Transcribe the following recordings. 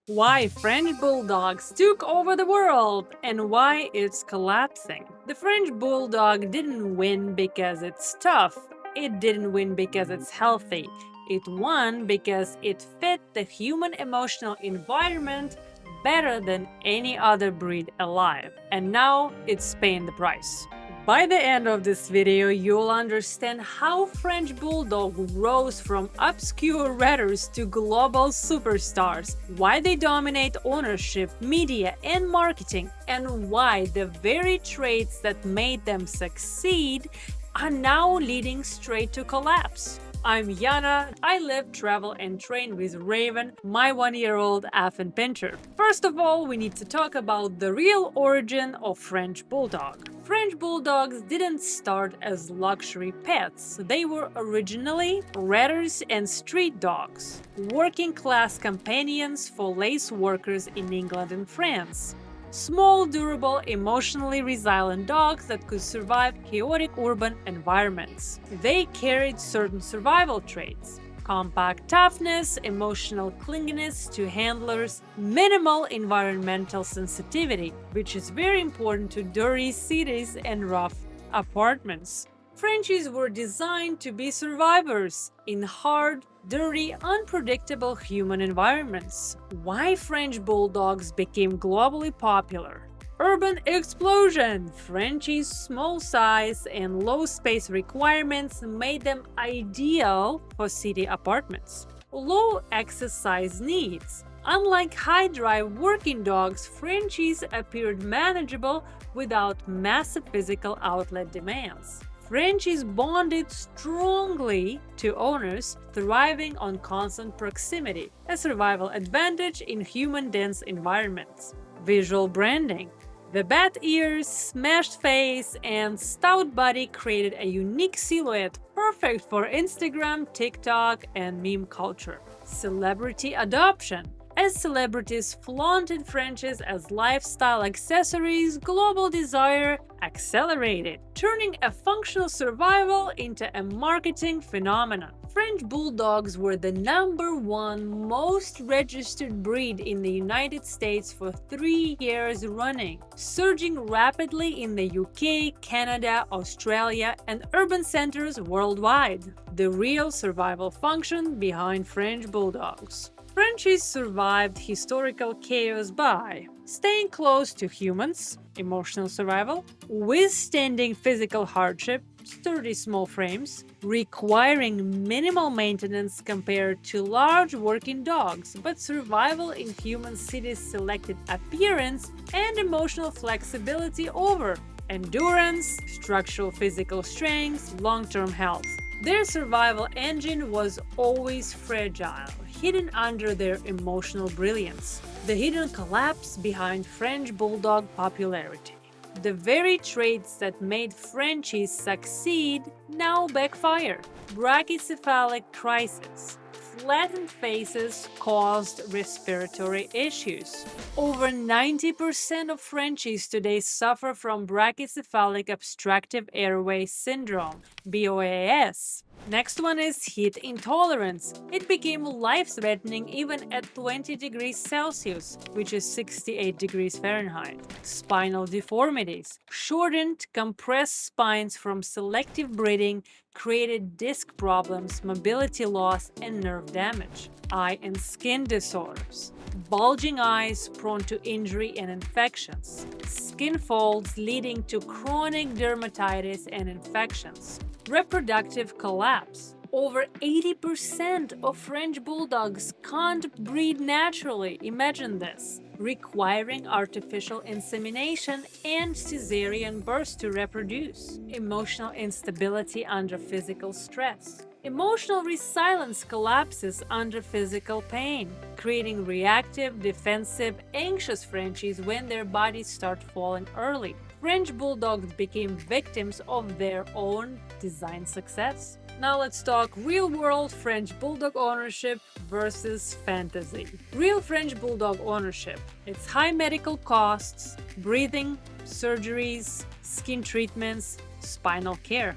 Why French Bulldogs took over the world and why it's collapsing. The French Bulldog didn't win because it's tough, it didn't win because it's healthy. It won because it fit the human emotional environment better than any other breed alive. And now it's paying the price. By the end of this video, you'll understand how French Bulldog rose from obscure ratters to global superstars, why they dominate ownership, media, and marketing, and why the very traits that made them succeed are now leading straight to collapse. I'm Iana. I live, travel, and train with Raven, my 1-year-old Affin Pinscher. First of all, we need to talk about the real origin of French Bulldog. French Bulldogs didn't start as luxury pets. They were originally ratters and street dogs, working-class companions for lace workers in England and France. Small, durable, emotionally resilient dogs that could survive chaotic urban environments. They carried certain survival traits: compact toughness, emotional clinginess to handlers, minimal environmental sensitivity, which is very important to dirty cities and rough apartments. Frenchies were designed to be survivors in hard, dirty, unpredictable human environments. Why French Bulldogs became globally popular? Urban explosion! Frenchies' small size and low space requirements made them ideal for city apartments. Low exercise needs. Unlike high-drive working dogs, Frenchies appeared manageable without massive physical outlet demands. Frenchies bonded strongly to owners, thriving on constant proximity, a survival advantage in human-dense environments. Visual branding. The bat ears, smashed face, and stout body created a unique silhouette perfect for Instagram, TikTok, and meme culture. Celebrity adoption. As celebrities flaunted Frenchies as lifestyle accessories, global desire accelerated, turning a functional survival into a marketing phenomenon. French Bulldogs were the #1 most registered breed in the United States for 3 years running, surging rapidly in the UK, Canada, Australia, and urban centers worldwide. The real survival function behind French Bulldogs. Frenchies survived historical chaos by staying close to humans, emotional survival, withstanding physical hardship, sturdy small frames, requiring minimal maintenance compared to large working dogs, but survival in human cities selected appearance and emotional flexibility over endurance, structural physical strength, long-term health. Their survival engine was always fragile, hidden under their emotional brilliance. The hidden collapse behind French Bulldog popularity. The very traits that made Frenchies succeed now backfire. Brachycephalic crisis. Flattened faces caused respiratory issues. Over 90% of Frenchies today suffer from brachycephalic obstructive airway syndrome, BOAS. Next one is heat intolerance. It became life-threatening even at 20 degrees Celsius, which is 68 degrees Fahrenheit. Spinal deformities. Shortened, compressed spines from selective breeding created disc problems, mobility loss, and nerve damage. Eye and skin disorders. Bulging eyes prone to injury and infections. Skin folds leading to chronic dermatitis and infections. Reproductive collapse. Over 80% of French Bulldogs can't breed naturally, imagine this, requiring artificial insemination and cesarean births to reproduce. Emotional instability under physical stress. Emotional resilience collapses under physical pain, creating reactive, defensive, anxious Frenchies when their bodies start falling early. French Bulldogs became victims of their own design success. Now let's talk real-world French Bulldog ownership versus fantasy. Real French Bulldog ownership. It's high medical costs, breathing, surgeries, skin treatments, spinal care.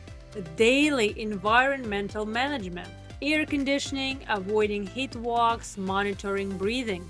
Daily environmental management. Air conditioning, avoiding heat walks, monitoring breathing.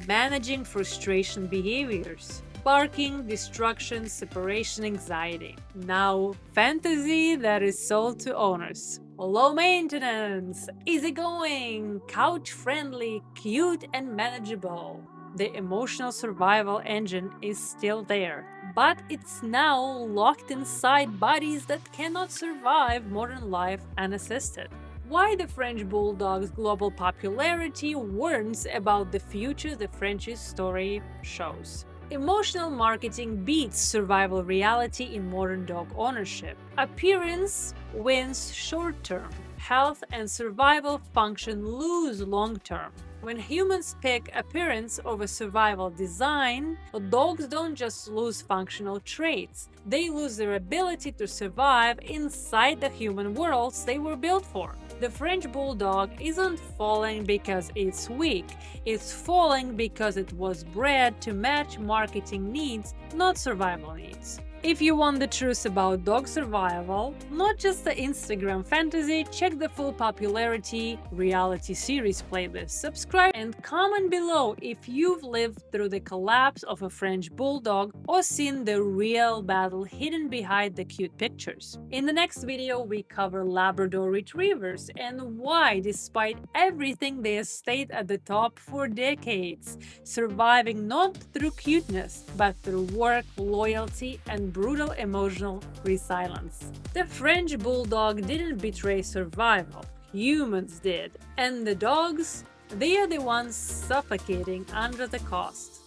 managing frustration behaviors, barking, destruction, separation anxiety. Now, fantasy that is sold to owners. Low maintenance, easygoing, couch friendly, cute, and manageable. The emotional survival engine is still there, but it's now locked inside bodies that cannot survive modern life unassisted. Why the French Bulldog's global popularity warns about the future the French's story shows. Emotional marketing beats survival reality in modern dog ownership. Appearance wins short term. Health and survival function lose long term. When humans pick appearance over survival design, dogs don't just lose functional traits, they lose their ability to survive inside the human worlds they were built for. The French Bulldog isn't falling because it's weak, it's falling because it was bred to match marketing needs, not survival needs. If you want the truth about dog survival, not just the Instagram fantasy, check the full popularity reality series playlist. Subscribe and comment below if you've lived through the collapse of a French Bulldog or seen the real battle hidden behind the cute pictures. In the next video, we cover Labrador Retrievers and why, despite everything, they have stayed at the top for decades, surviving not through cuteness, but through work, loyalty, and brutal emotional resilience. The French Bulldog didn't betray survival, humans did. And the dogs, they are the ones suffocating under the cost.